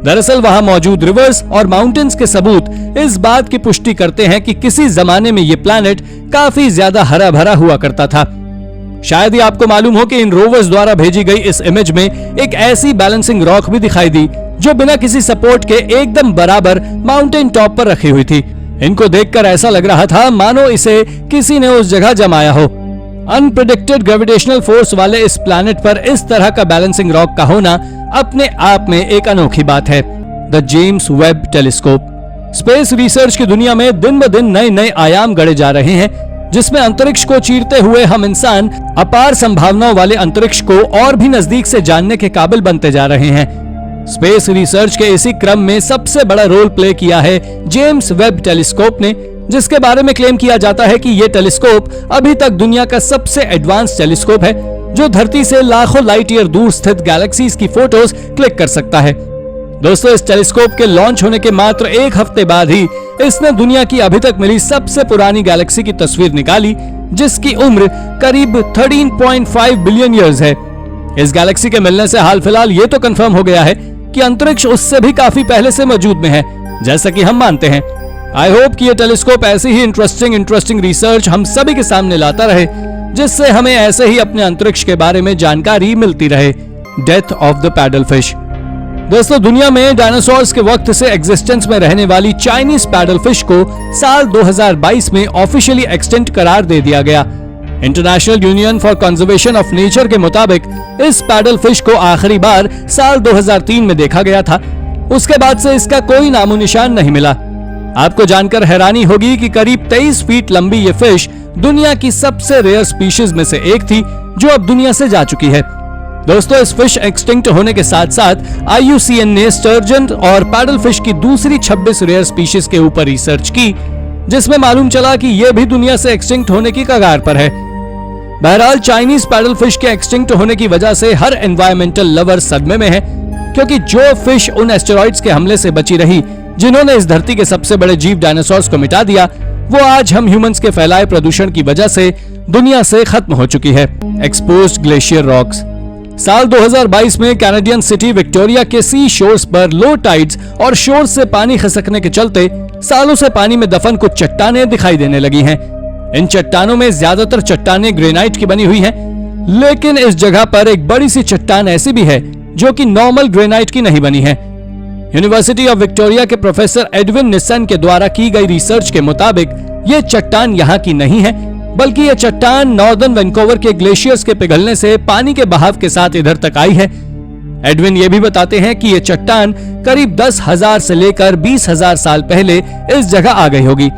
दरअसल वहां मौजूद रिवर्स और माउंटेन्स के सबूत इस बात की पुष्टि करते हैं कि किसी जमाने में ये प्लैनेट काफी ज्यादा हरा भरा हुआ करता था। शायद ही आपको मालूम हो कि इन रोवर्स द्वारा भेजी गई इस इमेज में एक ऐसी बैलेंसिंग रॉक भी दिखाई दी जो बिना किसी सपोर्ट के एकदम बराबर माउंटेन टॉप पर रखी हुई थी। इनको देखकर ऐसा लग रहा था मानो इसे किसी ने उस जगह जमाया हो। अनप्रेडिक्टेड ग्रेविटेशनल फोर्स वाले इस प्लैनेट पर इस तरह का बैलेंसिंग रॉक का होना अपने आप में एक अनोखी बात है। The James Webb telescope. Space research की दुनिया में दिन ब दिन नए नए आयाम गढ़े जा रहे हैं, जिसमें अंतरिक्ष को चीरते हुए हम इंसान अपार संभावनाओं वाले अंतरिक्ष को और भी नजदीक से जानने के काबिल बनते जा रहे हैं। स्पेस रिसर्च के इसी क्रम में सबसे बड़ा रोल प्ले किया है जेम्स वेब टेलीस्कोप ने, जिसके बारे में क्लेम किया जाता है कि यह टेलीस्कोप अभी तक दुनिया का सबसे एडवांस टेलीस्कोप है, जो धरती से लाखों लाइट ईयर दूर स्थित गैलेक्सीज की फोटोज क्लिक कर सकता है। दोस्तों, इस टेलीस्कोप के लॉन्च होने के मात्र एक हफ्ते बाद ही इसने दुनिया की अभी तक मिली सबसे पुरानी गैलेक्सी की तस्वीर निकाली, जिसकी उम्र करीब 13.5 बिलियन ईयर्स है। इस गैलेक्सी के मिलने से हाल फिलहाल ये तो कंफर्म हो गया है कि अंतरिक्ष उससे भी काफी पहले से मौजूद में है, जैसा कि हम मानते हैं। आई होप कि ये टेलीस्कोप ऐसी ही इंटरेस्टिंग रिसर्च हम सभी के सामने लाता रहे, जिससे हमें ऐसे ही अपने अंतरिक्ष के बारे में जानकारी मिलती रहे। Death of the pedal fish. दोस्तों, दुनिया में डायनासोर्स के वक्त से एग्जिस्टेंस में रहने वाली चाइनीज पैडल फिश को साल 2022 में ऑफिशियली एक्सटिंक्ट करार दे दिया गया। International union for conservation of nature के मुताबिक इस पैडल फिश को आखिरी बार साल 2003 में देखा गया था। उसके बाद से इसका कोई नामो निशान नहीं मिला। आपको जानकर हैरानी होगी कि करीब 23 फीट लंबी ये फिश दुनिया की सबसे रेयर स्पीशीज में से एक थी जो अब दुनिया से जा चुकी है। दोस्तों, इस फिश एक्सटिंक्ट होने के साथ साथ IUCN ने स्टर्जन और पैडल फिश की दूसरी 26 रेयर स्पीशीज के ऊपर रिसर्च की, जिसमें मालूम चला कि यह भी दुनिया से एक्सटिंक्ट होने की कगार पर है। बहरहाल, चाइनीज पैडल फिश के एक्सटिंक्ट होने की वजह से हर एनवायरमेंटल लवर सदमे में है, क्योंकि जो फिश उन एस्टेरॉइड्स के हमले से बची रही जिन्होंने इस धरती के सबसे बड़े जीव डायनासोर्स को मिटा दिया, वो आज हम ह्यूमंस के फैलाए प्रदूषण की वजह से दुनिया से खत्म हो चुकी है। Exposed glacier rocks. साल 2022 में कैनेडियन सिटी विक्टोरिया के सी शोर्स पर लो टाइड्स और शोर से पानी खिसकने के चलते सालों से पानी में दफन कुछ चट्टानें दिखाई देने लगी हैं। इन चट्टानों में ज्यादातर चट्टानें ग्रेनाइट की बनी हुई हैं, लेकिन इस जगह पर एक बड़ी सी चट्टान ऐसी भी है जो कि नॉर्मल ग्रेनाइट की नहीं बनी है। यूनिवर्सिटी ऑफ विक्टोरिया के प्रोफेसर एडविन निसन के द्वारा की गई रिसर्च के मुताबिक ये चट्टान यहाँ की नहीं है, बल्कि ये चट्टान नॉर्दर्न वैंकूवर के ग्लेशियर्स के पिघलने से पानी के बहाव के साथ इधर तक आई है। एडविन ये भी बताते हैं कि ये चट्टान करीब 10,000 से लेकर 20,000 साल पहले इस जगह आ गई होगी।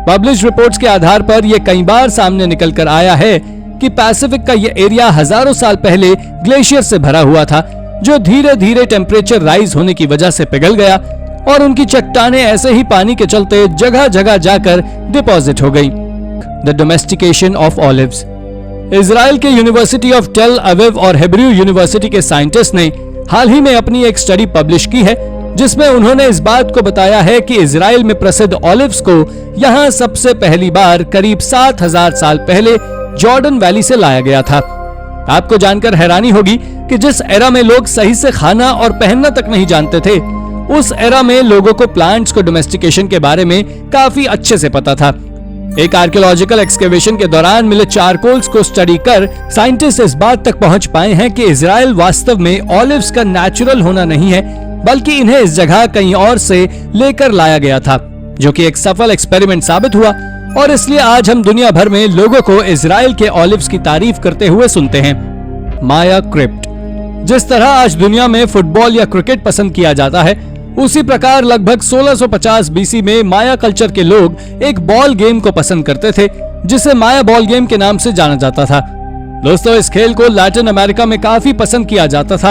पब्लिश रिपोर्ट्स के आधार पर यह कई बार सामने निकल कर आया है कि पैसिफिक का ये एरिया हजारों साल पहले ग्लेशियर से भरा हुआ था, जो धीरे धीरे टेम्परेचर राइज होने की वजह से पिघल गया और उनकी चट्टानें ऐसे ही पानी के चलते जगह जगह जाकर डिपॉजिट हो गईं। The domestication of olives. Israel के यूनिवर्सिटी ऑफ टेल अविव और हेब्रू यूनिवर्सिटी के साइंटिस्ट ने हाल ही में अपनी एक स्टडी पब्लिश की है, जिसमें उन्होंने इस बात को बताया है कि इजराइल में प्रसिद्ध ऑलिव्स को यहाँ सबसे पहली बार करीब 7,000 साल पहले जॉर्डन वैली से लाया गया था। आपको जानकर हैरानी होगी कि जिस एरा में लोग सही से खाना और पहनना तक नहीं जानते थे, उस एरा में लोगों को प्लांट्स को डोमेस्टिकेशन के बारे में काफी अच्छे से पता था। एक आर्कियोलॉजिकल एक्सकेवेशन के दौरान मिले चारकोल्स को स्टडी कर साइंटिस्ट इस बात तक पहुंच पाए हैं कि इजराइल वास्तव में ऑलिव्स का नेचुरल होना नहीं है, बल्कि इन्हें इस जगह कहीं और से लेकर लाया गया था, जो कि एक सफल एक्सपेरिमेंट साबित हुआ। और इसलिए आज हम दुनिया भर में लोगों को इजराइल के ऑलिव्स की तारीफ करते हुए सुनते हैं। माया क्रिप्ट। जिस तरह आज दुनिया में फुटबॉल या क्रिकेट पसंद किया जाता है, उसी प्रकार लगभग 1650 बीसी में माया कल्चर के लोग एक बॉल गेम को पसंद करते थे, जिसे माया बॉल गेम के नाम से जाना जाता था। दोस्तों, इस खेल को लैटिन अमेरिका में काफी पसंद किया जाता था।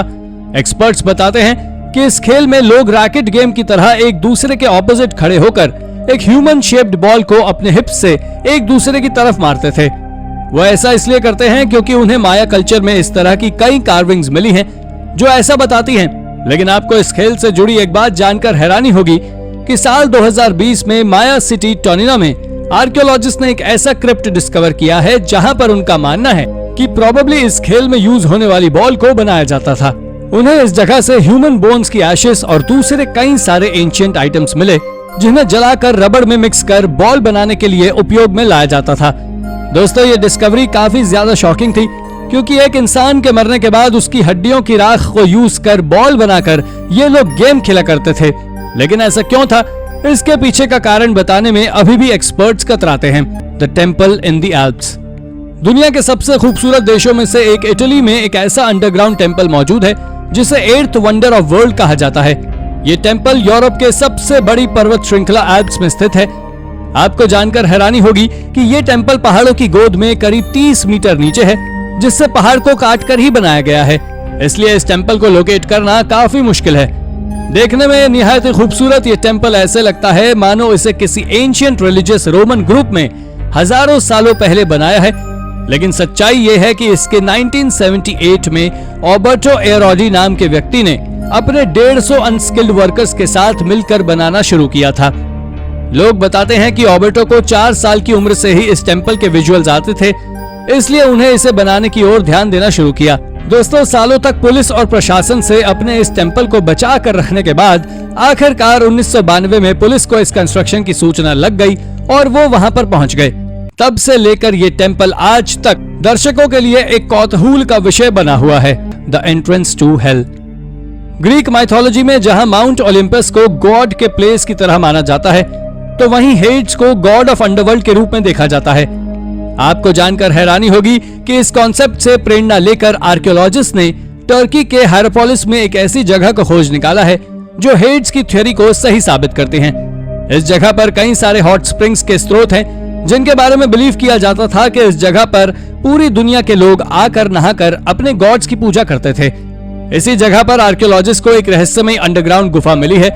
एक्सपर्ट्स बताते हैं कि इस खेल में लोग रैकेट गेम की तरह एक दूसरे के ऑपोजिट खड़े होकर एक ह्यूमन शेप्ड बॉल को अपने हिप्स से एक दूसरे की तरफ मारते थे। वो ऐसा इसलिए करते हैं क्योंकि उन्हें माया कल्चर में इस तरह की कई कार्विंग्स मिली हैं जो ऐसा बताती हैं। लेकिन आपको इस खेल से जुड़ी एक बात जानकर हैरानी होगी कि साल 2020 में माया सिटी टोनिना में आर्कियोलॉजिस्ट ने एक ऐसा क्रिप्ट डिस्कवर किया है जहां पर उनका मानना है कि प्रोबेबली इस खेल में यूज होने वाली बॉल को बनाया जाता था। उन्हें इस जगह से ह्यूमन बोन्स की एशेस और दूसरे कई सारे एंशिएंट आइटम्स मिले, जिन्हें जलाकर रबड़ में मिक्स कर बॉल बनाने के लिए उपयोग में लाया जाता था। दोस्तों, ये डिस्कवरी काफी ज्यादा शॉकिंग थी, क्योंकि एक इंसान के मरने के बाद उसकी हड्डियों की राख को यूज कर बॉल बनाकर ये लोग गेम खेला करते थे। लेकिन ऐसा क्यों था, इसके पीछे का कारण बताने में अभी भी एक्सपर्ट्स कतराते हैं। The temple in the Alps. दुनिया के सबसे खूबसूरत देशों में से एक इटली में एक ऐसा अंडरग्राउंड टेम्पल मौजूद है जिसे 8th वंडर ऑफ वर्ल्ड कहा जाता है। ये टेम्पल यूरोप के सबसे बड़ी पर्वत श्रृंखला एल्प्स में स्थित है। आपको जानकर हैरानी होगी कि ये टेम्पल पहाड़ों की गोद में करीब 30 मीटर नीचे है, जिससे पहाड़ को काटकर ही बनाया गया है। इसलिए इस टेम्पल को लोकेट करना काफी मुश्किल है। देखने में निहायत खूबसूरत ये टेम्पल ऐसे लगता है मानो इसे किसी एंशिएंट रिलीजियस रोमन ग्रुप में हजारों सालों पहले बनाया है। लेकिन सच्चाई ये है कि इसके 1978 में ऑबर्टो एरोडी नाम के व्यक्ति ने अपने 150 अनस्किल्ड वर्कर्स के साथ मिलकर बनाना शुरू किया था। लोग बताते हैं कि ऑबर्टो को 4 साल की उम्र से ही इस टेम्पल के विजुअल्स आते थे, इसलिए उन्हें इसे बनाने की ओर ध्यान देना शुरू किया। दोस्तों, सालों तक पुलिस और प्रशासन से अपने इस टेम्पल को बचा कर रखने के बाद आखिरकार 1992 में पुलिस को इस कंस्ट्रक्शन की सूचना लग गई और वो वहां पर पहुंच गए। तब से लेकर ये टेम्पल आज तक दर्शकों के लिए एक कौतूहल का विषय बना हुआ है। The entrance to hell. Greek mythology में जहां माउंट ओलंपस को गॉड के प्लेस की तरह माना जाता है, तो वहीं हेड्स को गॉड ऑफ अंडरवर्ल्ड के रूप में देखा जाता है। आपको जानकर हैरानी होगी कि इस कॉन्सेप्ट से प्रेरणा लेकर आर्कियोलॉजिस्ट ने टर्की के हायरोपोलिस में एक ऐसी जगह को खोज निकाला है जो हेड्स की थ्योरी को सही साबित करते हैं। इस जगह पर कई सारे हॉट स्प्रिंग्स के स्रोत हैं, जिनके बारे में बिलीव किया जाता था कि इस जगह पर पूरी दुनिया के लोग आकर नहाकर अपने गॉड्स की पूजा करते थे। इसी जगह पर आर्कियोलॉजिस्ट को एक रहस्यमय अंडरग्राउंड गुफा मिली है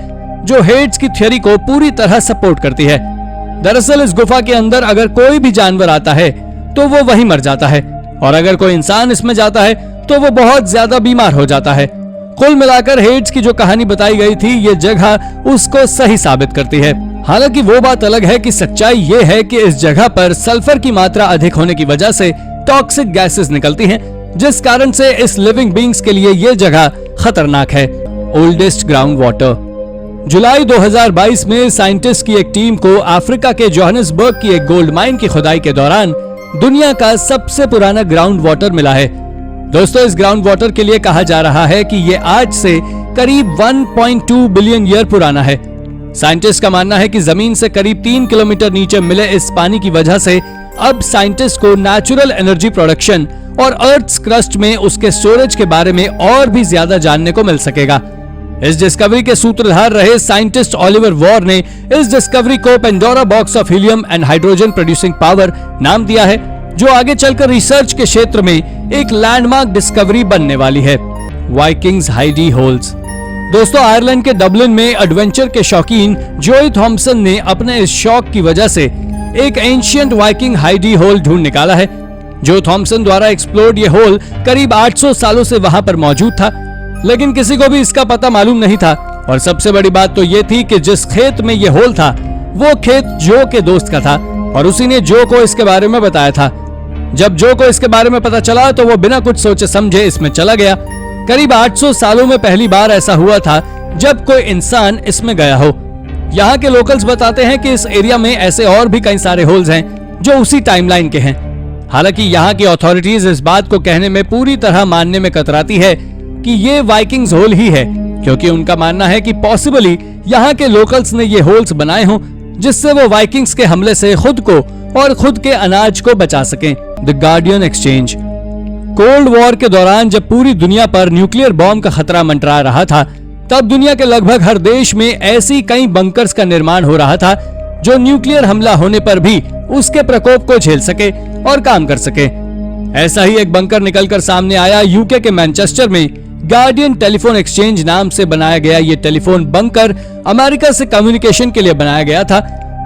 जो हेड्स की थ्योरी को पूरी तरह सपोर्ट करती है। दरअसल इस गुफा के अंदर अगर कोई भी जानवर आता है तो वो वहीं मर जाता है, और अगर कोई इंसान इसमें जाता है तो वो बहुत ज्यादा बीमार हो जाता है। कुल मिलाकर हेड्स की जो कहानी बताई गई थी, ये जगह उसको सही साबित करती है। हालांकि वो बात अलग है कि सच्चाई ये है कि इस जगह पर सल्फर की मात्रा अधिक होने की वजह से टॉक्सिक गैसेस निकलती हैं, जिस कारण से इस लिविंग बींग्स के लिए ये जगह खतरनाक है। Oldest ground water. जुलाई 2022 में साइंटिस्ट की एक टीम को अफ्रीका के जोहानिसबर्ग की एक गोल्ड माइन की खुदाई के दौरान दुनिया का सबसे पुराना ग्राउंड वाटर मिला है। दोस्तों, इस ग्राउंड वाटर के लिए कहा जा रहा है कि ये आज से करीब 1.2 बिलियन ईयर पुराना है। साइंटिस्ट का मानना है कि जमीन से करीब 3 किलोमीटर नीचे मिले इस पानी की वजह से अब साइंटिस्ट को नेचुरल एनर्जी प्रोडक्शन और अर्थ क्रस्ट में उसके स्टोरेज के बारे में और भी ज्यादा जानने को मिल सकेगा। इस डिस्कवरी के सूत्रधार रहे साइंटिस्ट ओलिवर वॉर ने इस डिस्कवरी को Pandora box of helium and hydrogen producing power नाम दिया है, जो आगे चलकर रिसर्च के क्षेत्र में एक लैंडमार्क डिस्कवरी बनने वाली है। Vikings Heidi holes. दोस्तों, आयरलैंड के डबलिन में एडवेंचर के शौकीन जोई थॉम्पसन ने अपने इस शौक की वजह से एक एंशिएंट वाइकिंग हाइडी होल ढूंढ निकाला है। जो थॉम्पसन द्वारा एक्सप्लोर्ड ये होल करीब 800 सालों से वहां पर मौजूद था, लेकिन किसी को भी इसका पता मालूम नहीं था। और सबसे बड़ी बात तो ये थी कि जिस खेत में ये होल था वो खेत जो के दोस्त का था, और उसी ने जो को इसके बारे में बताया था। जब जो को इसके बारे में पता चला तो वो बिना कुछ सोचे समझे इसमें चला गया। करीब 800 सालों में पहली बार ऐसा हुआ था जब कोई इंसान इसमें गया हो। यहाँ के लोकल्स बताते हैं कि इस एरिया में ऐसे और भी कई सारे होल्स हैं जो उसी टाइमलाइन के हैं। हालांकि यहाँ की अथॉरिटीज इस बात को कहने में पूरी तरह मानने में कतराती है कि ये वाइकिंग्स होल ही है, क्योंकि उनका मानना है कि पॉसिबली यहाँ के लोकल्स ने ये होल्स बनाए हों जिससे वो वाइकिंग्स के हमले से खुद को और खुद के अनाज को बचा सकें। The guardian exchange. Cold war के दौरान जब पूरी दुनिया पर न्यूक्लियर बॉम्ब का खतरा मंडरा रहा था, तब दुनिया के लगभग हर देश में ऐसी कई बंकर्स का निर्माण हो रहा था जो न्यूक्लियर हमला होने पर भी उसके प्रकोप को झेल सके और काम कर सके। ऐसा ही एक बंकर निकलकर सामने आया यूके के मैनचेस्टर में। गार्डियन टेलीफोन एक्सचेंज नाम से बनाया गया ये टेलीफोन बंकर अमेरिका से कम्युनिकेशन के लिए बनाया गया था,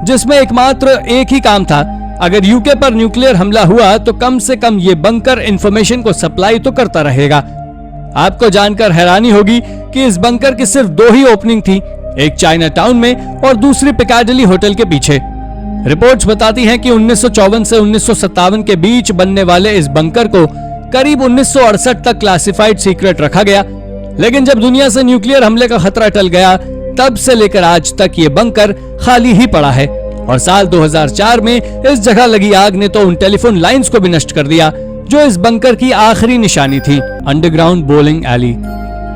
जिसमें एकमात्र एक ही काम था, अगर यूके पर न्यूक्लियर हमला हुआ तो कम से कम ये बंकर इंफॉर्मेशन को सप्लाई तो करता रहेगा। आपको जानकर हैरानी होगी कि इस बंकर की सिर्फ 2 ही ओपनिंग थी, एक चाइना टाउन में और दूसरी पिकाडिली होटल के पीछे। रिपोर्ट्स बताती हैं कि 1954 से 1957 के बीच बनने वाले इस बंकर को करीब 1968 तक क्लासिफाइड सीक्रेट रखा गया, लेकिन जब दुनिया से न्यूक्लियर हमले का खतरा टल गया तब से लेकर आज तक ये बंकर खाली ही पड़ा है। और साल 2004 में इस जगह लगी आग ने तो उन टेलीफोन लाइंस को भी नष्ट कर दिया जो इस बंकर की आखिरी निशानी थी। Underground bowling alley.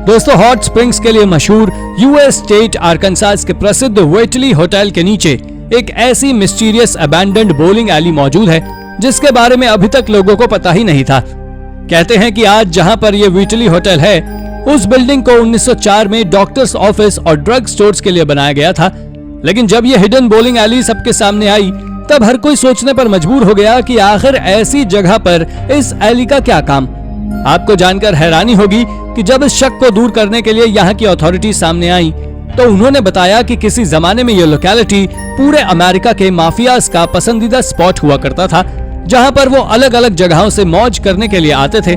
दोस्तों, हॉट स्प्रिंग्स के लिए मशहूर यूएस स्टेट आर्कनसास के प्रसिद्ध वेटली होटल के नीचे एक ऐसी मिस्टीरियस अबैंडन्ड बोलिंग एली मौजूद है जिसके बारे में अभी तक लोगों को पता ही नहीं था। कहते हैं कि आज जहां पर यह वेटली होटल है, उस बिल्डिंग को 1904 में डॉक्टर्स ऑफिस और ड्रग स्टोर्स के लिए बनाया गया था। लेकिन जब यह हिडन बोलिंग एली सबके सामने आई तब हर कोई सोचने पर मजबूर हो गया कि आखिर ऐसी जगह पर इस एली का क्या काम। आपको जानकर हैरानी होगी कि जब इस शक को दूर करने के लिए यहाँ की अथॉरिटी सामने आई तो उन्होंने बताया कि किसी जमाने में यह लोकेलिटी पूरे अमेरिका के माफियाज का पसंदीदा स्पॉट हुआ करता था, जहां पर वो अलग अलग जगहों से मौज करने के लिए आते थे।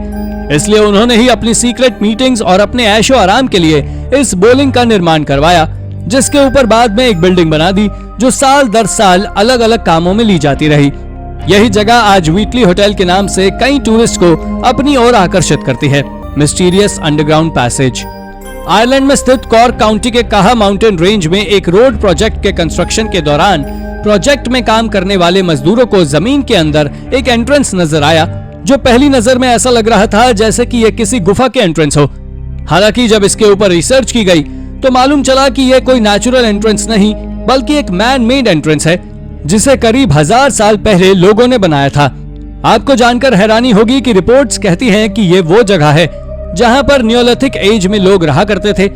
इसलिए उन्होंने ही अपनी सीक्रेट मीटिंग्स और अपने ऐशो आराम के लिए इस बोलिंग का निर्माण करवाया, जिसके ऊपर बाद में एक बिल्डिंग बना दी जो साल दर साल अलग अलग कामों में ली जाती रही। यही जगह आज वेटली होटल के नाम से कई टूरिस्ट को अपनी ओर आकर्षित करती है। Mysterious underground passage. आयरलैंड में स्थित कॉर्क काउंटी के काहा माउंटेन रेंज में एक रोड प्रोजेक्ट के कंस्ट्रक्शन के दौरान प्रोजेक्ट में काम करने वाले मजदूरों को जमीन के अंदर एक एंट्रेंस नजर आया, जो पहली नजर में ऐसा लग रहा था जैसे कि यह किसी गुफा के एंट्रेंस हो। हालांकि जब इसके ऊपर रिसर्च की गई तो मालूम चला कि यह कोई नेचुरल एंट्रेंस नहीं बल्कि एक मैन मेड एंट्रेंस है जिसे करीब 1000 साल पहले लोगों ने बनाया था। आपको जानकर हैरानी होगी कि रिपोर्ट्स कहती हैं कि ये वो जगह है जहां पर नियोलिथिक एज में लोग रहा करते थे,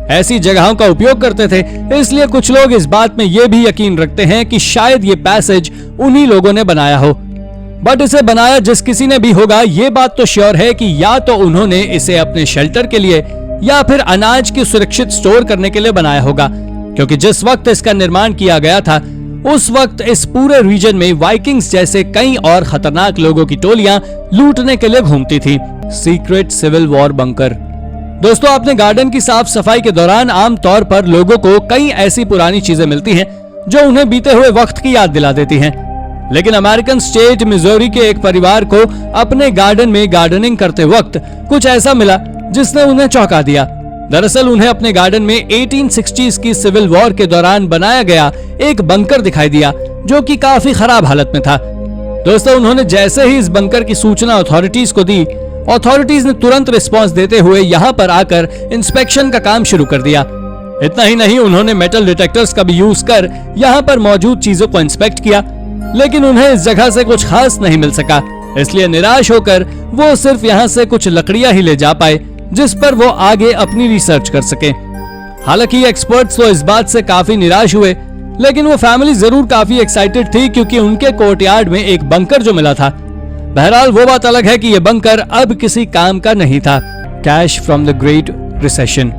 ऐसी जगहों का उपयोग करते थे। इसलिए कुछ लोग इस बात में ये भी यकीन रखते हैं कि शायद ये पैसेज उन्हीं लोगों ने बनाया हो। बट इसे बनाया जिस किसी ने भी होगा, ये बात तो श्योर है कि या तो उन्होंने इसे अपने शेल्टर के लिए या फिर अनाज की सुरक्षित स्टोर करने के लिए बनाया होगा, क्योंकि जिस वक्त इसका निर्माण किया गया था उस वक्त इस पूरे रीजन में वाइकिंग्स जैसे कई और खतरनाक लोगों की टोलियां लूटने के लिए घूमती थी। Secret civil war bunker. दोस्तों, अपने गार्डन की साफ सफाई के दौरान आमतौर पर लोगों को कई ऐसी पुरानी चीजें मिलती हैं जो उन्हें बीते हुए वक्त की याद दिला देती हैं। लेकिन अमेरिकन स्टेट मिजोरी के एक परिवार को अपने गार्डन में गार्डनिंग करते वक्त कुछ ऐसा मिला जिसने उन्हें चौंका दिया। दरअसल उन्हें अपने गार्डन में 1860s की सिविल वॉर के दौरान बनाया गया एक बंकर दिखाई दिया जो कि काफी खराब हालत में था। दोस्तों, उन्होंने जैसे ही इस बंकर की सूचना अथॉरिटीज को दी, अथॉरिटीज ने तुरंत रिस्पांस देते हुए यहाँ पर आकर इंस्पेक्शन का काम शुरू कर दिया। इतना ही नहीं, उन्होंने मेटल डिटेक्टर्स का भी यूज कर यहाँ पर मौजूद चीजों को इंस्पेक्ट किया, लेकिन उन्हें इस जगह से कुछ खास नहीं मिल सका। इसलिए निराश होकर वो सिर्फ यहाँ से कुछ लकड़ियां ही ले जा पाए जिस पर वो आगे अपनी रिसर्च कर सके। हालांकि एक्सपर्ट्स तो इस बात से काफी निराश हुए, लेकिन वो फैमिली जरूर काफी एक्साइटेड थी क्योंकि उनके कोर्टयार्ड में एक बंकर जो मिला था। बहरहाल वो बात अलग है कि ये बंकर अब किसी काम का नहीं था। Cash from the great recession.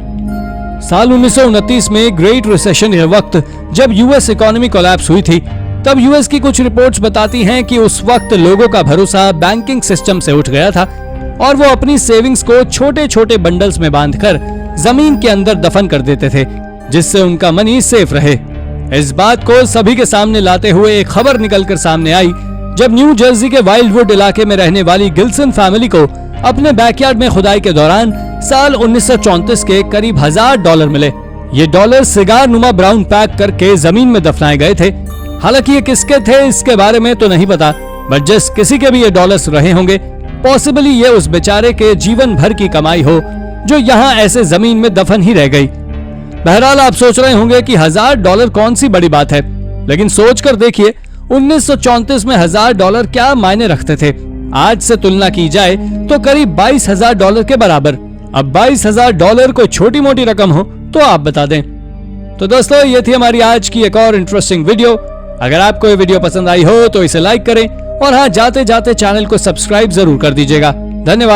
साल 1929 में ग्रेट रिसेशन के वक्त जब यूएस इकोनॉमी कोलैप्स हुई थी, तब यूएस की कुछ रिपोर्ट्स बताती हैं कि उस वक्त लोगों का भरोसा बैंकिंग सिस्टम से उठ गया था और वो अपनी सेविंग्स को छोटे छोटे बंडल्स में बांधकर जमीन के अंदर दफन कर देते थे जिससे उनका मनी सेफ रहे। इस बात को सभी के सामने लाते हुए एक खबर निकलकर सामने आई जब न्यू जर्सी के वाइल्डवुड इलाके में रहने वाली गिल्सन फैमिली को अपने बैकयार्ड में खुदाई के दौरान साल 1934 के करीब $1000 मिले। ये डॉलर सिगार नुमा ब्राउन पैक करके जमीन में दफनाए गए थे। हालांकि ये किसके थे इसके बारे में तो नहीं पता, बट जिस किसी के भी ये डॉलर्स रहे होंगे, पॉसिबली ये उस बेचारे के जीवन भर की कमाई हो जो यहाँ ऐसे जमीन में दफन ही रह गई। बहरहाल आप सोच रहे होंगे कि $1000 कौन सी बड़ी बात है, लेकिन सोच कर देखिए 1934 में $1000 क्या मायने रखते थे। आज से तुलना की जाए तो करीब $22,000 के बराबर। अब $22,000 कोई छोटी मोटी रकम हो तो आप बता दें। तो दोस्तों, ये थी हमारी आज की एक और इंटरेस्टिंग वीडियो। अगर आपको ये वीडियो पसंद आई हो तो इसे लाइक करें और हाँ, जाते जाते चैनल को सब्सक्राइब जरूर कर दीजिएगा। धन्यवाद।